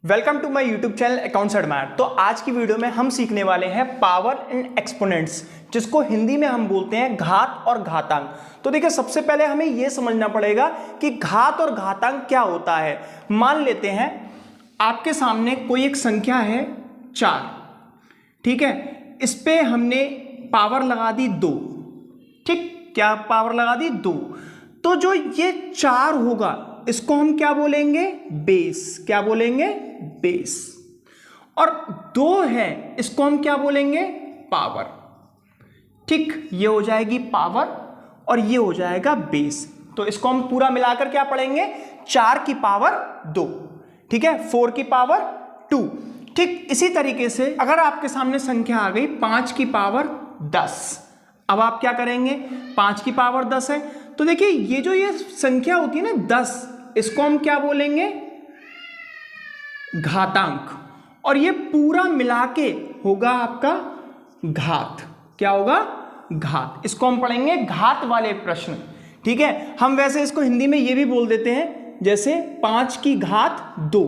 Welcome to my YouTube channel Accounts Admire. तो आज की वीडियो में हम सीखने वाले हैं पावर एंड एक्सपोनेंट्स, जिसको हिंदी में हम बोलते हैं घात और घातांक। तो देखिए, सबसे पहले हमें यह समझना पड़ेगा कि घात और घातांक क्या होता है। मान लेते हैं आपके सामने कोई एक संख्या है 4, ठीक है। इस पे हमने पावर लगा दी 2, ठीक, क्या पावर लगा दी 2। तो जो ये 4 होगा इसको हम क्या बोलेंगे, बेस। क्या बोलेंगे, बेस। और 2 है इसको हम क्या बोलेंगे, पावर। ठीक, ये हो जाएगी पावर और ये हो जाएगा बेस। तो इसको हम पूरा मिलाकर क्या पढ़ेंगे, 4 की पावर 2, ठीक है, 4 की पावर 2। ठीक, इसी तरीके से अगर आपके सामने संख्या आ गई 5 की पावर 10, अब आप क्या करेंगे, 5 की पावर 10 है तो देखिए ये संख्या होती है ना 10, इसको हम क्या बोलेंगे, घातांक। और ये पूरा मिलाके होगा आपका घात। क्या होगा, घात। इसको हम पढ़ेंगे घात वाले प्रश्न, ठीक है। हम वैसे इसको हिंदी में ये भी बोल देते हैं, जैसे 5 की घात 2,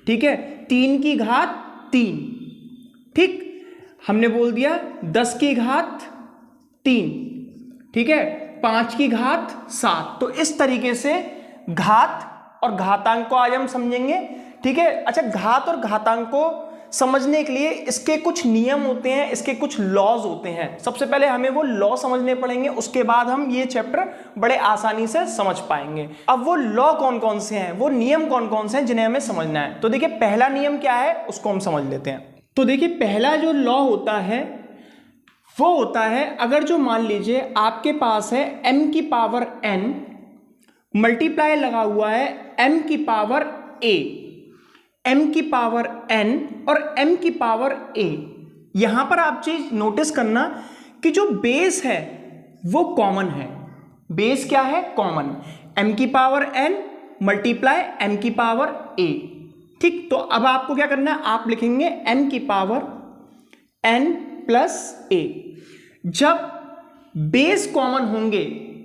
ठीक है, 3 की घात 3, ठीक, हमने बोल दिया 10 की घात 3, ठीक है, 5 की घात 7। तो इस तरीके से घात और घातांक को आज हम समझेंगे, ठीक है। अच्छा, घात और घातांक को समझने के लिए इसके कुछ नियम होते हैं, इसके कुछ लॉज होते हैं। सबसे पहले हमें वो लॉ समझने पड़ेंगे, उसके बाद हम ये चैप्टर बड़े आसानी से समझ पाएंगे। अब वो लॉ कौन कौन से हैं, वो नियम कौन कौन से हैं जिन्हें हमें समझना है। तो देखिए, पहला नियम क्या है उसको हम समझ लेते हैं। तो देखिए, पहला जो लॉ होता है वो होता है, अगर जो मान लीजिए आपके पास है m की पावर n मल्टीप्लाई लगा हुआ है m की पावर a, m की पावर n और m की पावर a। यहां पर आप चीज नोटिस करना कि जो बेस है वो कॉमन है। बेस क्या है, कॉमन। m की पावर n मल्टीप्लाई m की पावर a, ठीक। तो अब आपको क्या करना है, आप लिखेंगे m की पावर n प्लस a। जब बेस कॉमन होंगे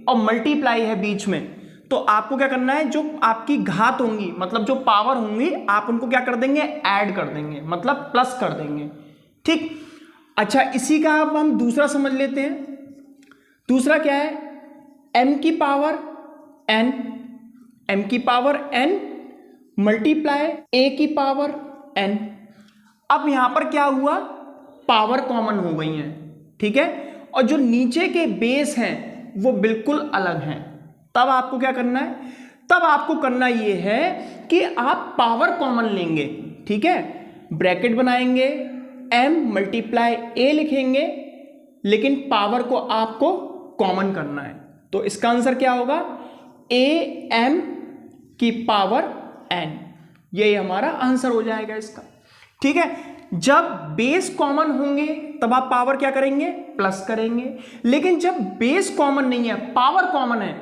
और मल्टीप्लाई है बीच में, तो आपको क्या करना है, जो आपकी घात होंगी मतलब जो पावर होंगी, आप उनको क्या कर देंगे, ऐड कर देंगे, मतलब प्लस कर देंगे, ठीक। अच्छा, इसी का अब हम दूसरा समझ लेते हैं। दूसरा क्या है, m की पावर n, m की पावर n मल्टीप्लाई a की पावर n। अब यहां पर क्या हुआ, पावर कॉमन हो गई है, ठीक है, और जो नीचे के बेस हैं वो बिल्कुल अलग हैं। तब आपको क्या करना है, तब आपको करना ये है कि आप पावर कॉमन लेंगे, ठीक है, ब्रैकेट बनाएंगे, m मल्टीप्लाई a लिखेंगे, लेकिन पावर को आपको कॉमन करना है। तो इसका आंसर क्या होगा, am की पावर n। यही हमारा आंसर हो जाएगा इसका, ठीक है। जब बेस कॉमन होंगे तब आप पावर क्या करेंगे, प्लस करेंगे। लेकिन जब बेस कॉमन नहीं है, पावर कॉमन है,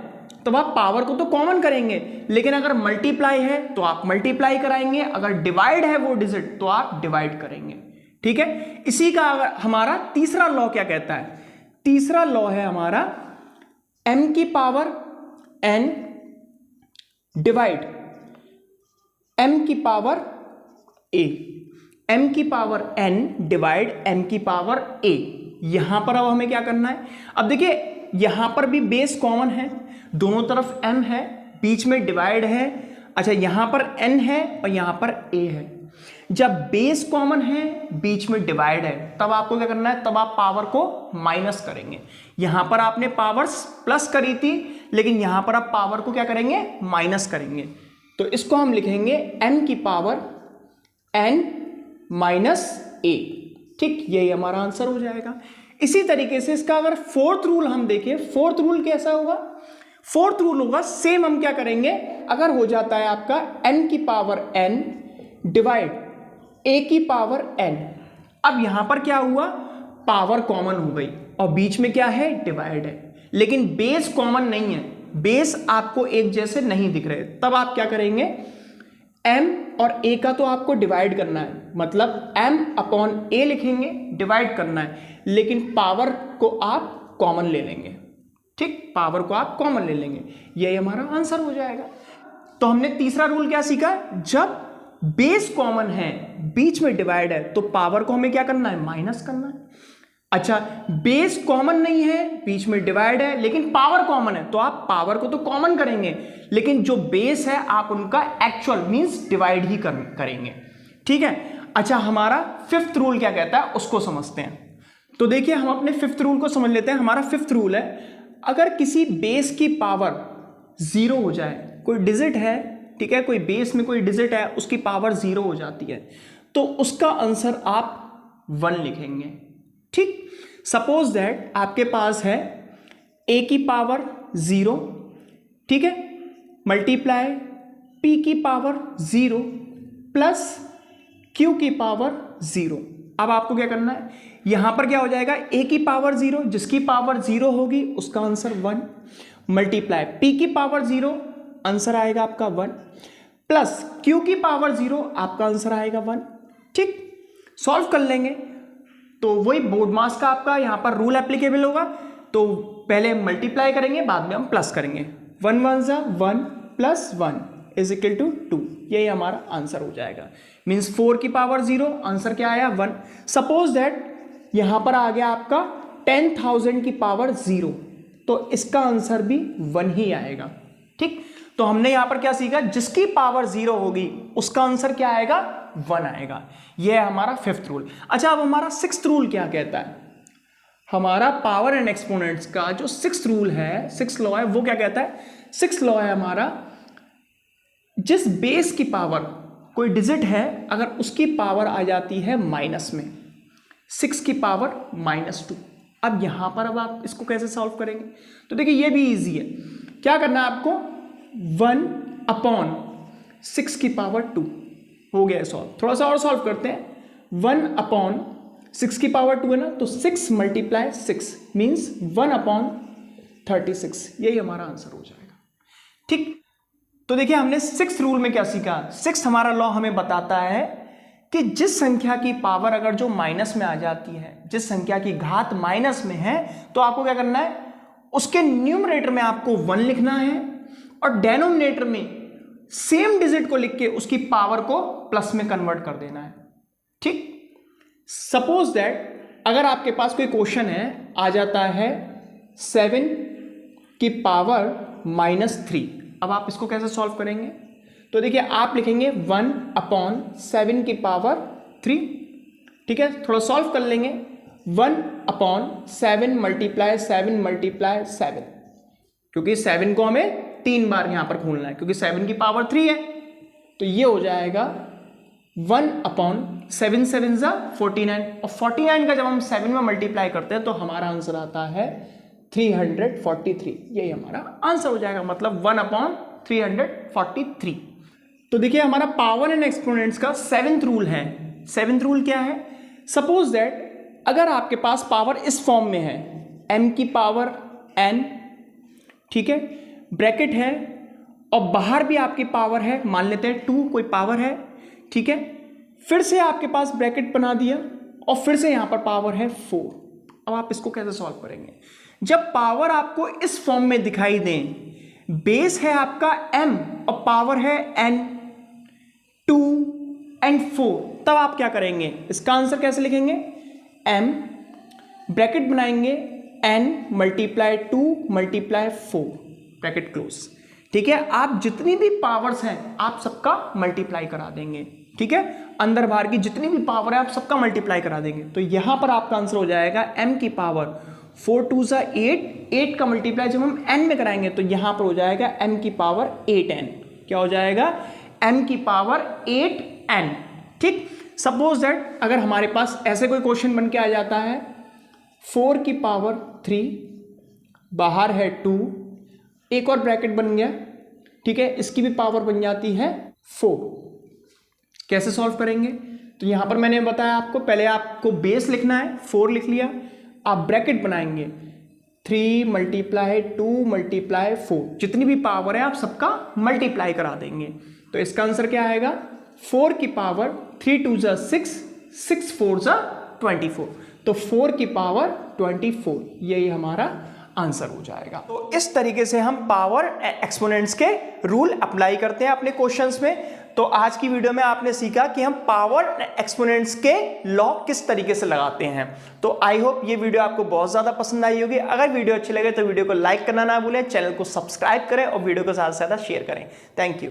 तब आप पावर को तो कॉमन करेंगे, लेकिन अगर मल्टीप्लाई है तो आप मल्टीप्लाई कराएंगे, अगर डिवाइड है वो डिजिट तो आप डिवाइड करेंगे, ठीक है। इसी का हमारा तीसरा लॉ क्या कहता है, तीसरा लॉ है हमारा m की पावर n डिवाइड m की पावर a, m की पावर n डिवाइड m की पावर a। यहां पर अब हमें क्या करना है, अब देखिए यहां पर भी बेस कॉमन है, दोनों तरफ m है, बीच में डिवाइड है। अच्छा, यहां पर n है और यहां पर a है। जब बेस कॉमन है, बीच में डिवाइड है, तब आपको क्या करना है, तब आप पावर को माइनस करेंगे। यहां पर आपने पावर्स प्लस करी थी, लेकिन यहां पर आप पावर को क्या करेंगे, माइनस करेंगे। तो इसको हम लिखेंगे m की पावर n माइनस a, ठीक, यही हमारा आंसर हो जाएगा। इसी तरीके से इसका अगर फोर्थ रूल हम देखें, फोर्थ रूल कैसा होगा, फोर्थ रूल होगा सेम। हम क्या करेंगे, अगर हो जाता है आपका n की पावर n डिवाइड a की पावर n। अब यहां पर क्या हुआ, पावर कॉमन हो गई और बीच में क्या है, डिवाइड है, लेकिन बेस कॉमन नहीं है, बेस आपको एक जैसे नहीं दिख रहे। तब आप क्या करेंगे, m और a का तो आपको डिवाइड करना है, मतलब m अपॉन a लिखेंगे, डिवाइड करना है, लेकिन पावर को आप कॉमन ले लेंगे, ठीक, पावर को आप कॉमन ले लेंगे, यही हमारा आंसर हो जाएगा। तो हमने तीसरा रूल क्या सीखा, जब बेस कॉमन है, बीच में डिवाइड है, तो पावर को हमें क्या करना है, माइनस करना है। अच्छा, बेस कॉमन नहीं है, बीच में डिवाइड है, लेकिन पावर कॉमन है, तो आप पावर को तो कॉमन करेंगे, लेकिन जो बेस है आप उनका एक्चुअल मींस डिवाइड ही करेंगे। ठीक है। अच्छा, हमारा फिफ्थ रूल क्या कहता है उसको समझते हैं। तो देखिए, हम अपने फिफ्थ रूल को समझ लेते हैं। हमारा फिफ्थ रूल है, अगर किसी बेस की पावर 0 हो जाए, कोई डिजिट है, ठीक है, कोई बेस में कोई डिजिट है, उसकी पावर 0 हो जाती है, तो उसका आंसर आप 1 लिखेंगे। ठीक। सपोज दैट आपके पास है a की पावर 0, ठीक है, मल्टीप्लाई p की पावर 0 प्लस q की पावर 0। अब आपको क्या करना है, यहां पर क्या हो जाएगा, a की पावर 0, जिसकी पावर 0 होगी उसका आंसर 1, मल्टीप्लाई p की पावर 0, आंसर आएगा आपका 1, प्लस q की पावर 0, आपका आंसर आएगा 1। ठीक। सॉल्व कर लेंगे तो वही बोर्ड मास का आपका यहां पर रूल एप्लीकेबल होगा। तो पहले मल्टीप्लाई करेंगे, बाद में हम प्लस करेंगे। 1 1 जा 1 प्लस 1 इज इक्वल टू 2, यही हमारा आंसर हो जाएगा। मीन्स 4 की पावर 0, आंसर क्या आया 1। सपोज दैट यहां पर आ गया आपका 10,000 की पावर 0, तो इसका आंसर भी 1 ही आएगा। ठीक। तो हमने यहां पर क्या सीखा, जिसकी पावर 0 होगी उसका आंसर क्या आएगा, 1 आएगा। यह है हमारा फिफ्थ रूल। अच्छा, अब हमारा सिक्स्थ रूल क्या कहता है, हमारा पावर एंड एक्सपोनेंट्स का जो सिक्स्थ रूल है, सिक्स्थ लॉ है, वो क्या कहता है, सिक्स्थ लॉ है हमारा, जिस बेस की पावर कोई डिजिट है, अगर उसकी पावर आ जाती है माइनस में, 6 की पावर -2। अब यहां पर अब आप इसको कैसे सॉल्व करेंगे, तो देखिए ये भी इजी है। क्या करना है आपको, 1/6 की पावर 2 हो गया सॉल्व। थोड़ा सा और सॉल्व करते हैं। 1/6 की पावर 2 है ना, तो 6 मल्टीप्लाई 6 मीन्स 1/36, यही हमारा आंसर हो जाएगा। ठीक। तो देखिए, हमने सिक्स्थ रूल में क्या सीखा, सिक्स्थ हमारा लॉ हमें बताता है कि जिस संख्या की पावर अगर जो माइनस में आ जाती है, जिस संख्या की घात माइनस में है, तो आपको क्या करना है, उसके न्यूमरेटर में आपको 1 लिखना है और डेनोमिनेटर में सेम डिजिट को लिख के उसकी पावर को प्लस में कन्वर्ट कर देना है। ठीक। सपोज दैट अगर आपके पास कोई क्वेश्चन है, आ जाता है 7 की पावर -3, अब आप इसको कैसे सॉल्व करेंगे, तो देखिए आप लिखेंगे 1/7 की पावर 3। ठीक है, थोड़ा सॉल्व कर लेंगे। 1/7 मल्टीप्लाई 7 मल्टीप्लाई 7, क्योंकि 7 को हमें 3 बार यहां पर खोलना है, क्योंकि 7 की पावर 3 है, तो ये हो जाएगा 1/7 7 जा 49, और 49 का जब हम 7 में मल्टीप्लाई करते हैं तो हमारा आंसर आता है 343, यही हमारा आंसर हो जाएगा, मतलब 1/343। तो देखिए, हमारा पावर एंड एक्सपोनेंट्स का 7th रूल है। 7th रूल क्या है, सपोज दैट अगर आपके पास पावर इस फॉर्म में है, m की पावर n, ठीक है, ब्रैकेट है, और बाहर भी आपकी पावर है, मान लेते हैं 2 कोई पावर है, ठीक है, फिर से आपके पास ब्रैकेट बना दिया और फिर से यहां पर पावर है 4। अब आप इसको कैसे सॉल्व करेंगे, जब पावर आपको इस फॉर्म में दिखाई दें, बेस है आपका m और पावर है n, 2 एंड 4, तब आप क्या करेंगे, इसका आंसर कैसे लिखेंगे, m ब्रैकेट बनाएंगे n multiply 2 multiply 4 bracket close. ठीक है, आप जितनी भी पावर्स हैं आप सबका मल्टीप्लाई करा देंगे। ठीक है, अंदर बाहर की जितनी भी पावर है आप सबका मल्टीप्लाई करा देंगे, तो यहां पर आपका आंसर हो जाएगा m की पावर 4 2 जा 8, 8 का मल्टीप्लाई जब हम n में कराएंगे तो यहां पर हो जाएगा m की पावर 8n। क्या हो जाएगा, m की पावर 8n। ठीक। सपोज दैट अगर हमारे पास ऐसे कोई क्वेश्चन बन के आ जाता है, 4 की पावर 3, बाहर है 2, एक और ब्रैकेट बन गया, ठीक है, इसकी भी पावर बन जाती है 4। कैसे सॉल्व करेंगे, तो यहां पर मैंने बताया आपको, पहले आपको बेस लिखना है, 4 लिख लिया, आप ब्रैकेट बनाएंगे 3 मल्टीप्लाई 2 मल्टीप्लाई 4, जितनी भी पावर है आप सबका मल्टीप्लाई करा देंगे, तो इसका आंसर क्या आएगा, 4 की पावर 3 2 जा 6, 6 4 जा 24, तो 4 की पावर 24, यही हमारा आंसर हो जाएगा। तो इस तरीके से हम पावर एक्सपोनेंट्स के रूल अप्लाई करते हैं अपने क्वेश्चंस में। तो आज की वीडियो में आपने सीखा कि हम पावर एक्सपोनेंट्स के लॉ किस तरीके से लगाते हैं। तो आई होप ये वीडियो आपको बहुत ज्यादा पसंद आई होगी। अगर वीडियो अच्छी लगे तो वीडियो को लाइक करना ना भूलें, चैनल को सब्सक्राइब करें और वीडियो को ज्यादा से ज्यादा शेयर करें। Thank you.